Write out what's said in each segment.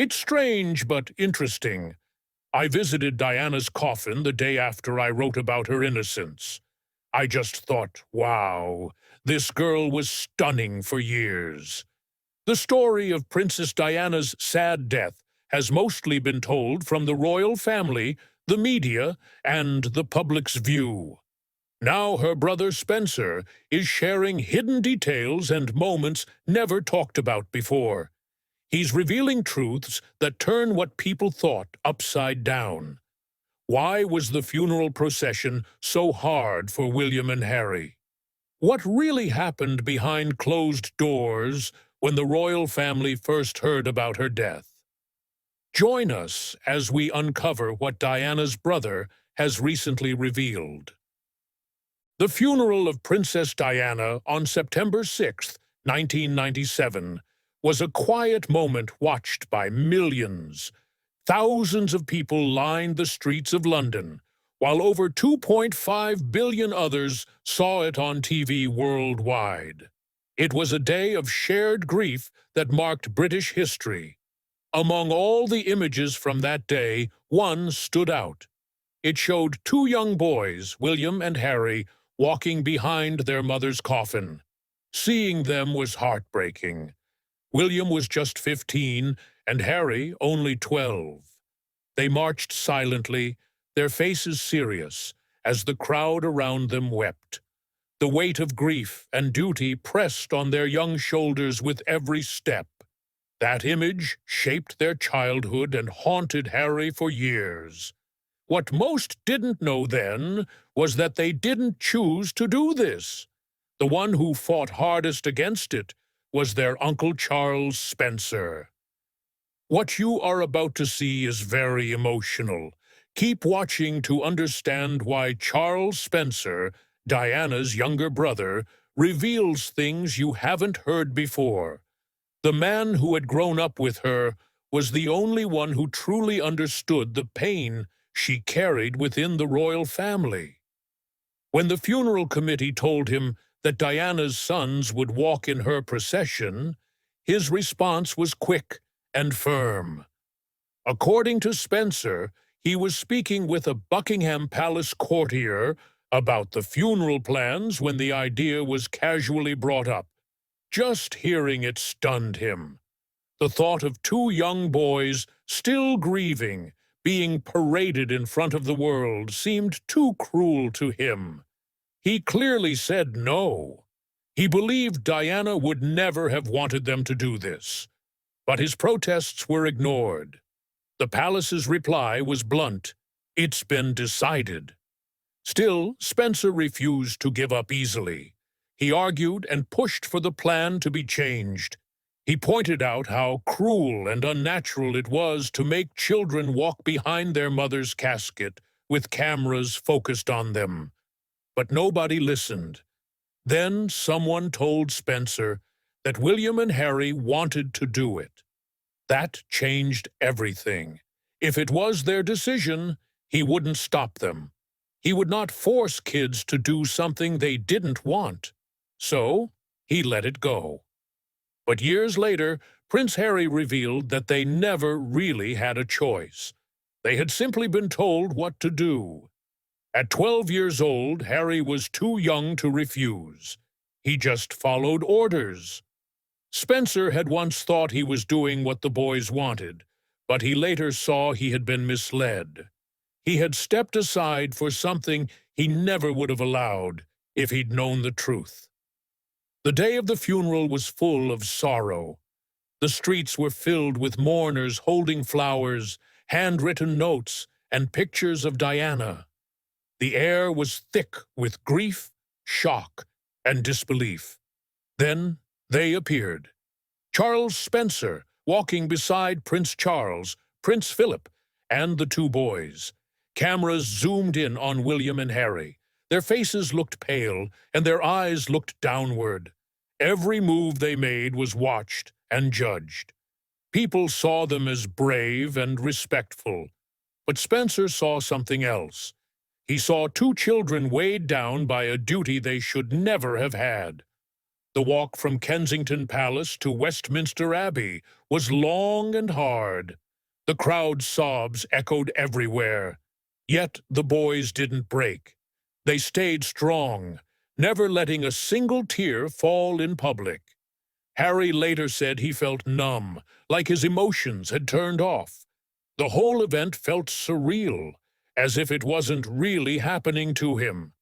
It's strange but interesting. I visited Diana's coffin the day after I wrote about her innocence. I just thought, wow, this girl was stunning for years. The story of Princess Diana's sad death has mostly been told from the royal family, the media, and the public's view. Now her brother Spencer is sharing hidden details and moments never talked about before. He's revealing truths that turn what people thought upside down. Why was the funeral procession so hard for William and Harry? What really happened behind closed doors when the royal family first heard about her death? Join us as we uncover what Diana's brother has recently revealed. The funeral of Princess Diana on September 6, 1997, was a quiet moment watched by millions. Thousands of people lined the streets of London, while over 2.5 billion others saw it on TV worldwide. It was a day of shared grief that marked British history. Among all the images from that day, one stood out. It showed two young boys, William and Harry, walking behind their mother's coffin. Seeing them was heartbreaking. William was just 15 and Harry only 12. They marched silently, their faces serious, as the crowd around them wept. The weight of grief and duty pressed on their young shoulders with every step. That image shaped their childhood and haunted Harry for years. What most didn't know then was that they didn't choose to do this. The one who fought hardest against it was their Uncle Charles Spencer. What you are about to see is very emotional. Keep watching to understand why Charles Spencer, Diana's younger brother, reveals things you haven't heard before. The man who had grown up with her was the only one who truly understood the pain she carried within the royal family. When the funeral committee told him that Diana's sons would walk in her procession, his response was quick and firm. According to Spencer, he was speaking with a Buckingham Palace courtier about the funeral plans when the idea was casually brought up. Just hearing it stunned him. The thought of two young boys, still grieving, being paraded in front of the world seemed too cruel to him. He clearly said no. He believed Diana would never have wanted them to do this. But his protests were ignored. The palace's reply was blunt. It's been decided. Still, Spencer refused to give up easily. He argued and pushed for the plan to be changed. He pointed out how cruel and unnatural it was to make children walk behind their mother's casket with cameras focused on them. But nobody listened. Then someone told Spencer that William and Harry wanted to do it. That changed everything. If it was their decision, he wouldn't stop them. He would not force kids to do something they didn't want. So, he let it go. But years later, Prince Harry revealed that they never really had a choice. They had simply been told what to do. At 12 years old, Harry was too young to refuse. He just followed orders. Spencer had once thought he was doing what the boys wanted, but he later saw he had been misled. He had stepped aside for something he never would have allowed if he'd known the truth. The day of the funeral was full of sorrow. The streets were filled with mourners holding flowers, handwritten notes, and pictures of Diana. The air was thick with grief, shock, and disbelief. Then they appeared. Charles Spencer, walking beside Prince Charles, Prince Philip, and the two boys. Cameras zoomed in on William and Harry. Their faces looked pale, and their eyes looked downward. Every move they made was watched and judged. People saw them as brave and respectful. But Spencer saw something else. He saw two children weighed down by a duty they should never have had. The walk from Kensington Palace to Westminster Abbey was long and hard. The crowd's sobs echoed everywhere. Yet the boys didn't break. They stayed strong, never letting a single tear fall in public. Harry later said he felt numb, like his emotions had turned off. The whole event felt surreal, as if it wasn't really happening to him.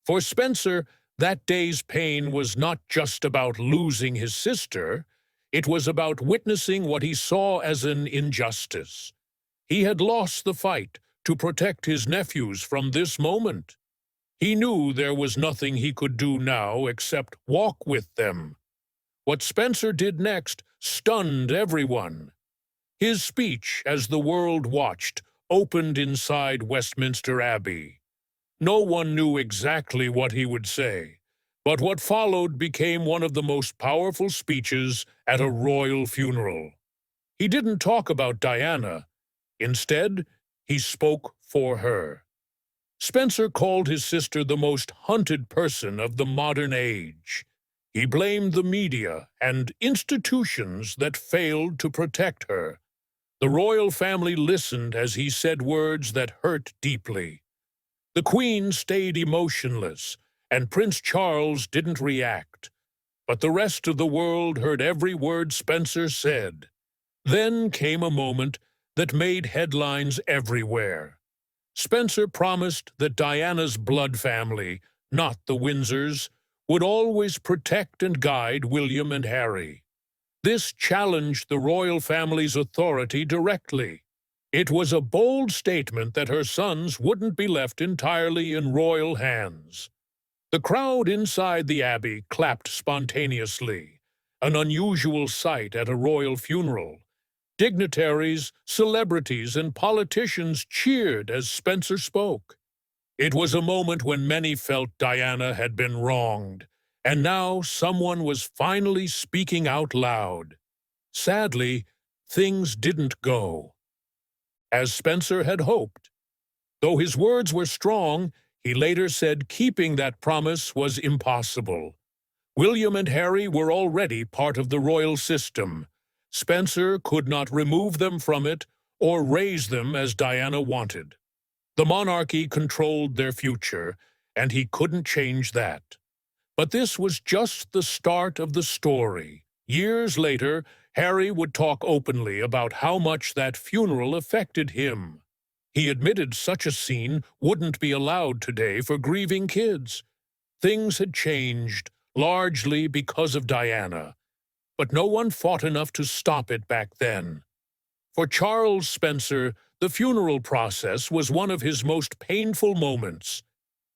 For Spencer, that day's pain was not just about losing his sister, it was about witnessing what he saw as an injustice. He had lost the fight to protect his nephews from this moment. He knew there was nothing he could do now except walk with them. What Spencer did next stunned everyone. His speech, as the world watched, opened inside Westminster Abbey. No one knew exactly what he would say, but what followed became one of the most powerful speeches at a royal funeral. He didn't talk about Diana. Instead, he spoke for her. Spencer called his sister the most hunted person of the modern age. He blamed the media and institutions that failed to protect her. The royal family listened as he said words that hurt deeply. The Queen stayed emotionless, and Prince Charles didn't react. But the rest of the world heard every word Spencer said. Then came a moment that made headlines everywhere. Spencer promised that Diana's blood family, not the Windsors, would always protect and guide William and Harry. This challenged the royal family's authority directly. It was a bold statement that her sons wouldn't be left entirely in royal hands. The crowd inside the abbey clapped spontaneously, an unusual sight at a royal funeral. Dignitaries, celebrities, and politicians cheered as Spencer spoke. It was a moment when many felt Diana had been wronged, and now someone was finally speaking out loud. Sadly, things didn't go as Spencer had hoped. Though his words were strong, he later said keeping that promise was impossible. William and Harry were already part of the royal system. Spencer could not remove them from it or raise them as Diana wanted. The monarchy controlled their future, and he couldn't change that. But this was just the start of the story. Years later, Harry would talk openly about how much that funeral affected him. He admitted such a scene wouldn't be allowed today for grieving kids. Things had changed, largely because of Diana, but no one fought enough to stop it back then. For Charles Spencer, the funeral process was one of his most painful moments.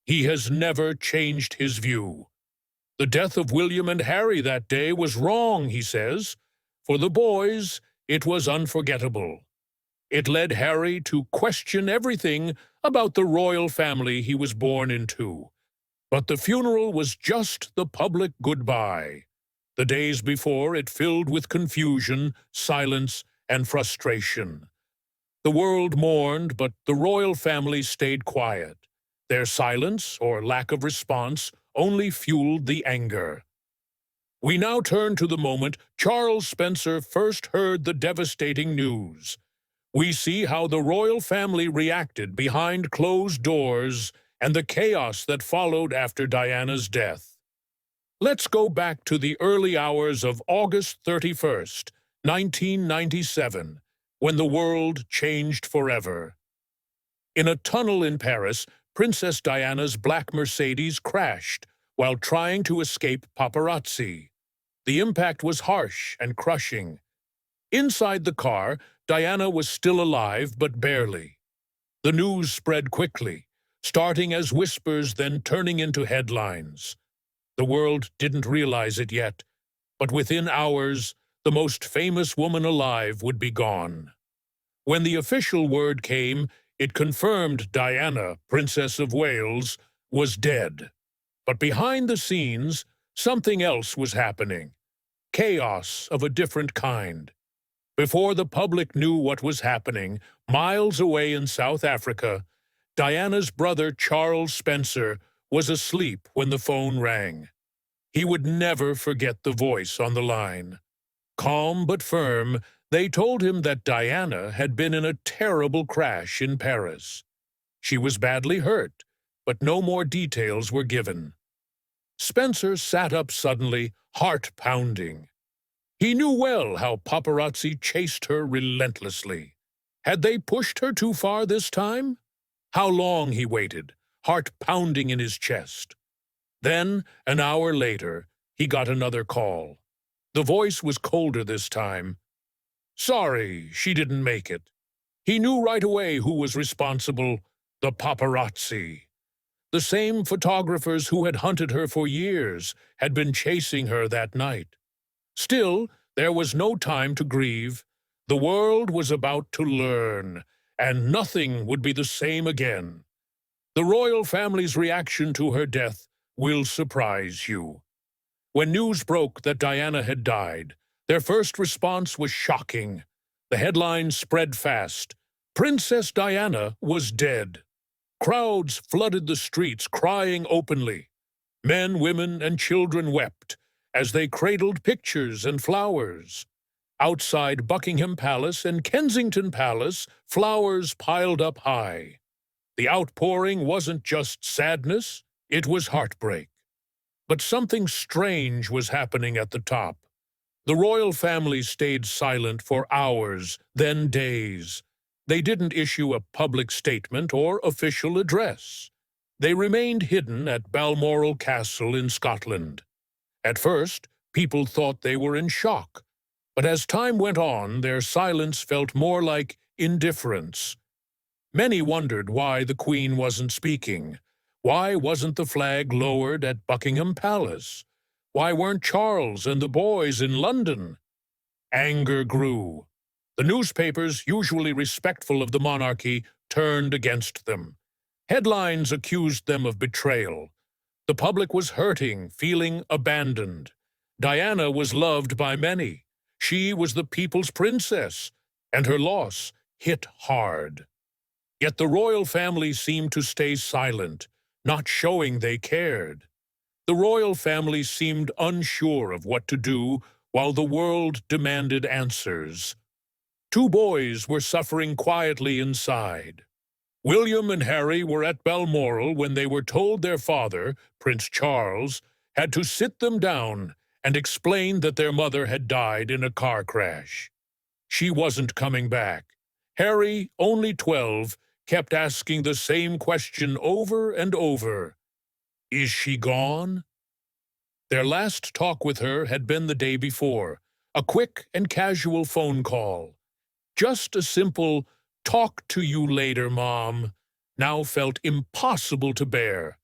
He has never changed his view. The death of William and Harry that day was wrong, he says. For the boys, it was unforgettable. It led Harry to question everything about the royal family he was born into. But the funeral was just the public goodbye. The days before, it filled with confusion, silence, and frustration. The world mourned, but the royal family stayed quiet. Their silence, or lack of response, only fueled the anger. We now turn to the moment Charles Spencer first heard the devastating news. We see how the royal family reacted behind closed doors and the chaos that followed after Diana's death. Let's go back to the early hours of August 31st, 1997, when the world changed forever. In a tunnel in Paris, Princess Diana's black Mercedes crashed while trying to escape paparazzi. The impact was harsh and crushing. Inside the car, Diana was still alive, but barely. The news spread quickly, starting as whispers, then turning into headlines. The world didn't realize it yet, but within hours, the most famous woman alive would be gone. When the official word came, it confirmed Diana, Princess of Wales, was dead. But behind the scenes, something else was happening. Chaos of a different kind. Before the public knew what was happening, miles away in South Africa, Diana's brother Charles Spencer was asleep when the phone rang. He would never forget the voice on the line. Calm but firm, they told him that Diana had been in a terrible crash in Paris. She was badly hurt, but no more details were given. Spencer sat up suddenly, heart pounding. He knew well how paparazzi chased her relentlessly. Had they pushed her too far this time? How long he waited, heart pounding in his chest. Then, an hour later, he got another call. The voice was colder this time. Sorry, she didn't make it. He knew right away who was responsible: the paparazzi. The same photographers who had hunted her for years had been chasing her that night. Still, there was no time to grieve. The world was about to learn, and nothing would be the same again. The royal family's reaction to her death will surprise you. When news broke that Diana had died, their first response was shocking. The headlines spread fast. Princess Diana was dead. Crowds flooded the streets, crying openly. Men, women, and children wept as they cradled pictures and flowers. Outside Buckingham Palace and Kensington Palace, flowers piled up high. The outpouring wasn't just sadness, it was heartbreak. But something strange was happening at the top. The royal family stayed silent for hours, then days. They didn't issue a public statement or official address. They remained hidden at Balmoral Castle in Scotland. At first, people thought they were in shock, but as time went on, their silence felt more like indifference. Many wondered why the Queen wasn't speaking. Why wasn't the flag lowered at Buckingham Palace? Why weren't Charles and the boys in London? Anger grew. The newspapers, usually respectful of the monarchy, turned against them. Headlines accused them of betrayal. The public was hurting, feeling abandoned. Diana was loved by many. She was the people's princess, and her loss hit hard. Yet the royal family seemed to stay silent, not showing they cared. The royal family seemed unsure of what to do while the world demanded answers. Two boys were suffering quietly inside. William and Harry were at Balmoral when they were told their father, Prince Charles, had to sit them down and explain that their mother had died in a car crash. She wasn't coming back. Harry, only 12, kept asking the same question over and over. Is she gone? Their last talk with her had been the day before, a quick and casual phone call. Just a simple, "Talk to you later, Mom," now felt impossible to bear.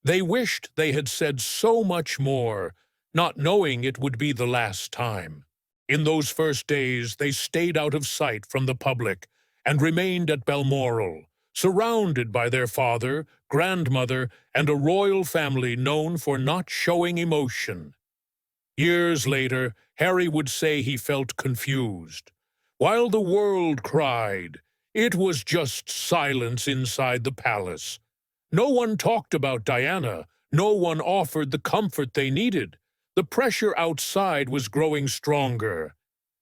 They wished they had said so much more, not knowing it would be the last time. In those first days, they stayed out of sight from the public and remained at Balmoral, surrounded by their father, grandmother, and a royal family known for not showing emotion. Years later, Harry would say he felt confused. While the world cried, it was just silence inside the palace. No one talked about Diana. No one offered the comfort they needed. The pressure outside was growing stronger.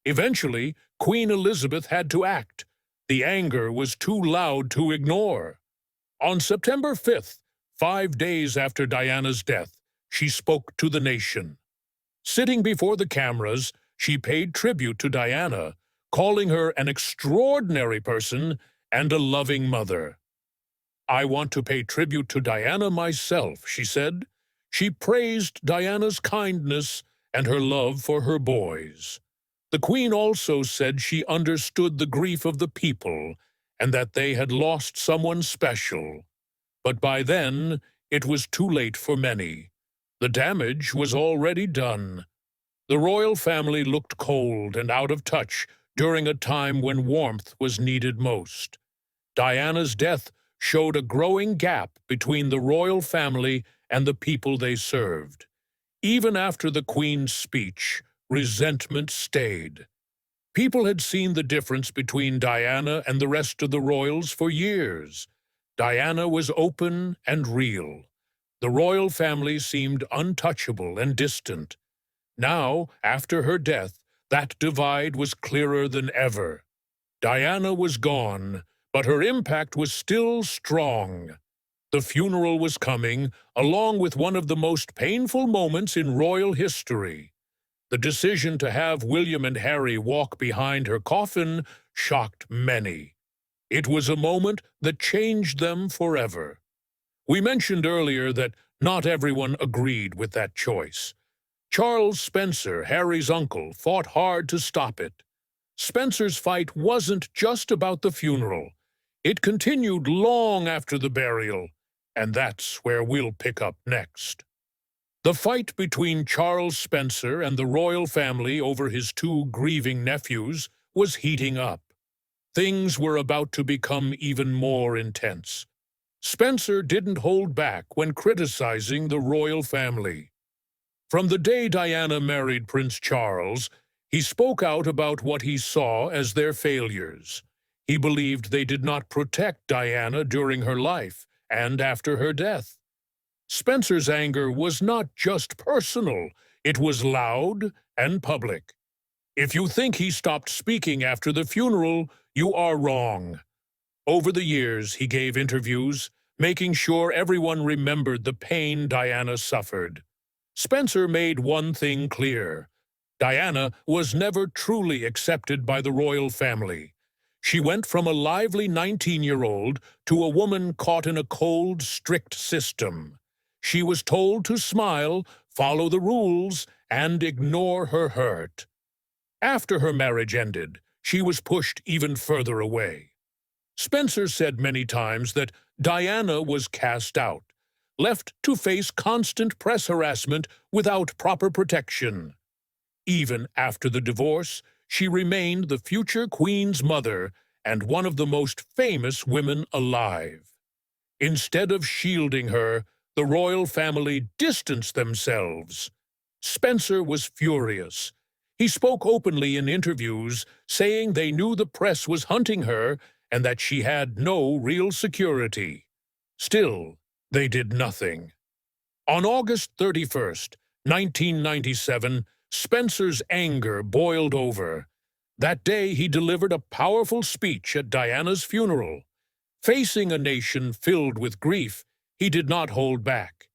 Eventually, Queen Elizabeth had to act. The anger was too loud to ignore. On September 5th, 5 days after Diana's death, she spoke to the nation. Sitting before the cameras, she paid tribute to Diana, calling her an extraordinary person and a loving mother. "I want to pay tribute to Diana myself," she said. She praised Diana's kindness and her love for her boys. The Queen also said she understood the grief of the people and that they had lost someone special. But by then, it was too late for many. The damage was already done. The royal family looked cold and out of touch during a time when warmth was needed most. Diana's death showed a growing gap between the royal family and the people they served. Even after the Queen's speech, resentment stayed. People had seen the difference between Diana and the rest of the royals for years. Diana was open and real. The royal family seemed untouchable and distant. Now, after her death, that divide was clearer than ever. Diana was gone, but her impact was still strong. The funeral was coming, along with one of the most painful moments in royal history. The decision to have William and Harry walk behind her coffin shocked many. It was a moment that changed them forever. We mentioned earlier that not everyone agreed with that choice. Charles Spencer, Harry's uncle, fought hard to stop it. Spencer's fight wasn't just about the funeral. It continued long after the burial, and that's where we'll pick up next. The fight between Charles Spencer and the royal family over his two grieving nephews was heating up. Things were about to become even more intense. Spencer didn't hold back when criticizing the royal family. From the day Diana married Prince Charles, he spoke out about what he saw as their failures. He believed they did not protect Diana during her life and after her death. Spencer's anger was not just personal, it was loud and public. If you think he stopped speaking after the funeral, you are wrong. Over the years, he gave interviews, making sure everyone remembered the pain Diana suffered. Spencer made one thing clear. Diana was never truly accepted by the royal family. She went from a lively 19-year-old to a woman caught in a cold, strict system. She was told to smile, follow the rules, and ignore her hurt. After her marriage ended, she was pushed even further away. Spencer said many times that Diana was cast out, left to face constant press harassment without proper protection. Even after the divorce, she remained the future queen's mother and one of the most famous women alive. Instead of shielding her, the royal family distanced themselves. Spencer was furious. He spoke openly in interviews, saying they knew the press was hunting her and that she had no real security. Still, they did nothing. On August 31st, 1997, Spencer's anger boiled over. That day he delivered a powerful speech at Diana's funeral. Facing a nation filled with grief, he did not hold back.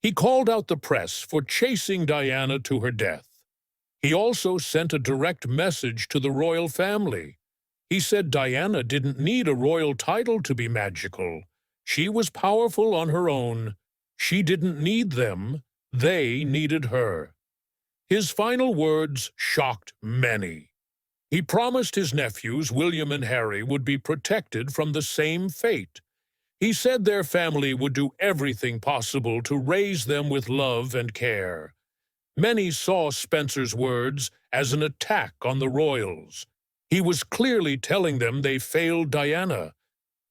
He called out the press for chasing Diana to her death. He also sent a direct message to the royal family. He said Diana didn't need a royal title to be magical. She was powerful on her own. She didn't need them. They needed her. His final words shocked many. He promised his nephews, William and Harry, would be protected from the same fate. He said their family would do everything possible to raise them with love and care. Many saw Spencer's words as an attack on the royals. He was clearly telling them they failed Diana,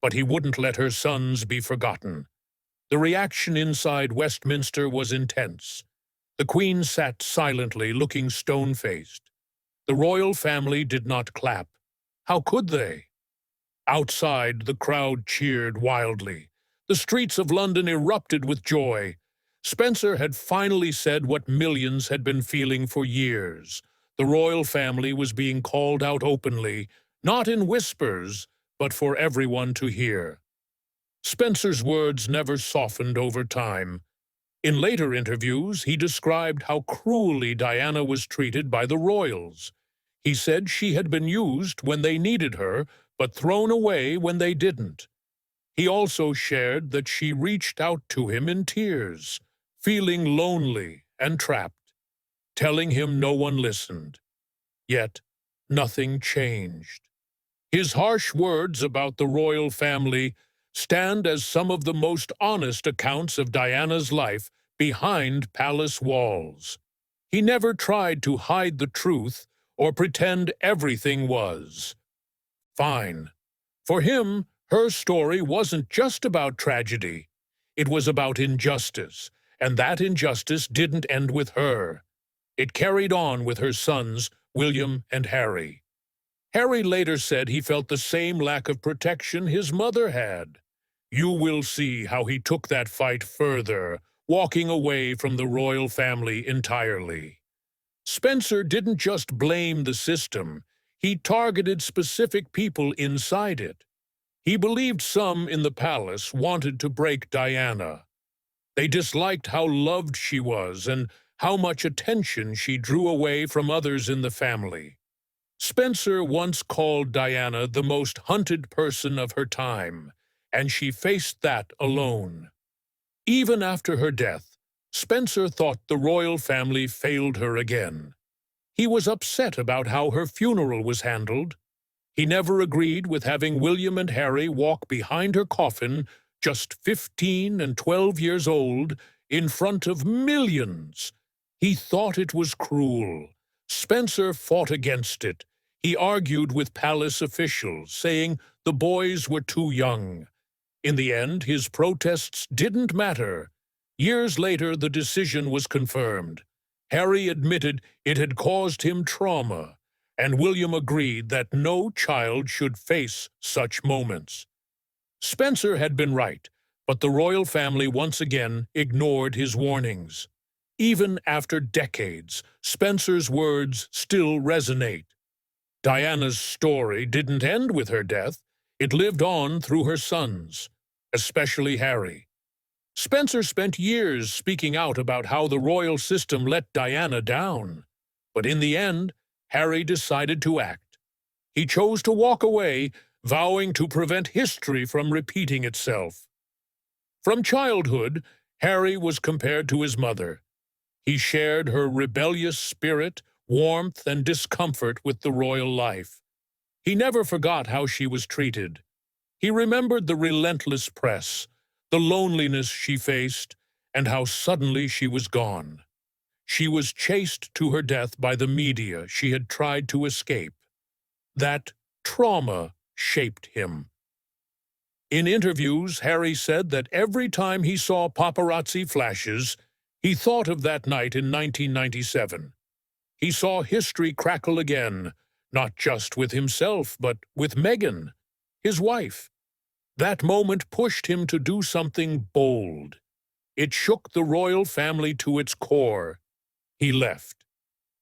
but he wouldn't let her sons be forgotten. The reaction inside Westminster was intense. The Queen sat silently, looking stone-faced. The royal family did not clap. How could they? Outside, the crowd cheered wildly. The streets of London erupted with joy. Spencer had finally said what millions had been feeling for years. The royal family was being called out openly, not in whispers, but for everyone to hear. Spencer's words never softened over time. In later interviews, he described how cruelly Diana was treated by the royals. He said she had been used when they needed her, but thrown away when they didn't. He also shared that she reached out to him in tears, feeling lonely and trapped, telling him no one listened. Yet, nothing changed. His harsh words about the royal family stand as some of the most honest accounts of Diana's life behind palace walls. He never tried to hide the truth or pretend everything was fine. For him, her story wasn't just about tragedy. It was about injustice, and that injustice didn't end with her. It carried on with her sons, William and Harry. Harry later said he felt the same lack of protection his mother had. You will see how he took that fight further walking away from the royal family entirely. Spencer didn't just blame the system, he targeted specific people inside it. He believed some in the palace wanted to break Diana. They disliked how loved she was and how much attention she drew away from others in the family. Spencer once called Diana the most hunted person of her time, and she faced that alone. Even after her death, Spencer thought the royal family failed her again. He was upset about how her funeral was handled. He never agreed with having William and Harry walk behind her coffin, just 15 and 12 years old, in front of millions. He thought it was cruel. Spencer fought against it. He argued with palace officials, saying the boys were too young. In the end, his protests didn't matter. Years later, the decision was confirmed. Harry admitted it had caused him trauma, and William agreed that no child should face such moments. Spencer had been right, but the royal family once again ignored his warnings. Even after decades, Spencer's words still resonate. Diana's story didn't end with her death. It lived on through her sons, especially Harry. Spencer spent years speaking out about how the royal system let Diana down. But in the end, Harry decided to act. He chose to walk away, vowing to prevent history from repeating itself. From childhood, Harry was compared to his mother. He shared her rebellious spirit, warmth, and discomfort with the royal life. He never forgot how she was treated. He remembered the relentless press, the loneliness she faced, and how suddenly she was gone. She was chased to her death by the media she had tried to escape. That trauma shaped him. In interviews, Harry said that every time he saw paparazzi flashes, he thought of that night in 1997. He saw history crackle again, not just with himself, but with Meghan, his wife. That moment pushed him to do something bold. It shook the royal family to its core. He left.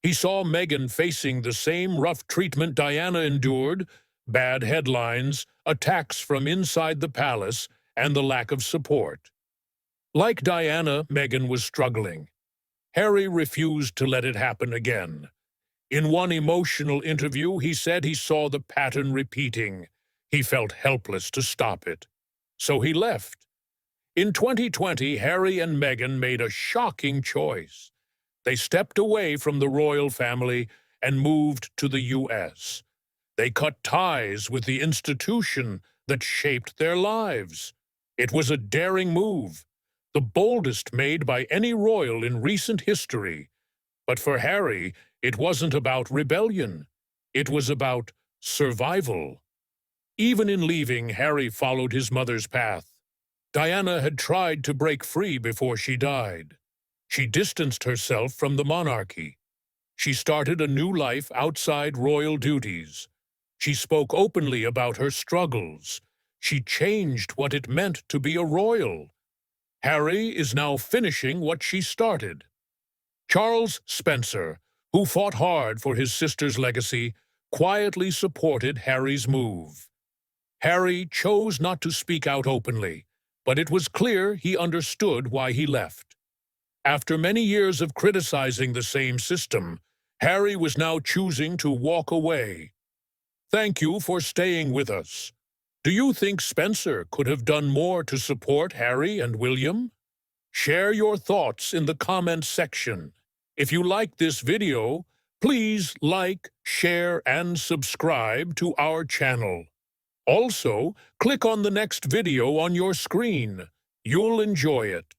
He saw Meghan facing the same rough treatment Diana endured, bad headlines, attacks from inside the palace, and the lack of support. Like Diana, Meghan was struggling. Harry refused to let it happen again. In one emotional interview, he said he saw the pattern repeating. He felt helpless to stop it. So he left. In 2020, Harry and Meghan made a shocking choice. They stepped away from the royal family and moved to the U.S. They cut ties with the institution that shaped their lives. It was a daring move, the boldest made by any royal in recent history. But for Harry, it wasn't about rebellion. It was about survival. Even in leaving, Harry followed his mother's path. Diana had tried to break free before she died. She distanced herself from the monarchy. She started a new life outside royal duties. She spoke openly about her struggles. She changed what it meant to be a royal. Harry is now finishing what she started. Charles Spencer, who fought hard for his sister's legacy, quietly supported Harry's move. Harry chose not to speak out openly, but it was clear he understood why he left. After many years of criticizing the same system, Harry was now choosing to walk away. Thank you for staying with us. Do you think Spencer could have done more to support Harry and William? Share your thoughts in the comments section. If you like this video, please like, share, and subscribe to our channel. Also, click on the next video on your screen. You'll enjoy it.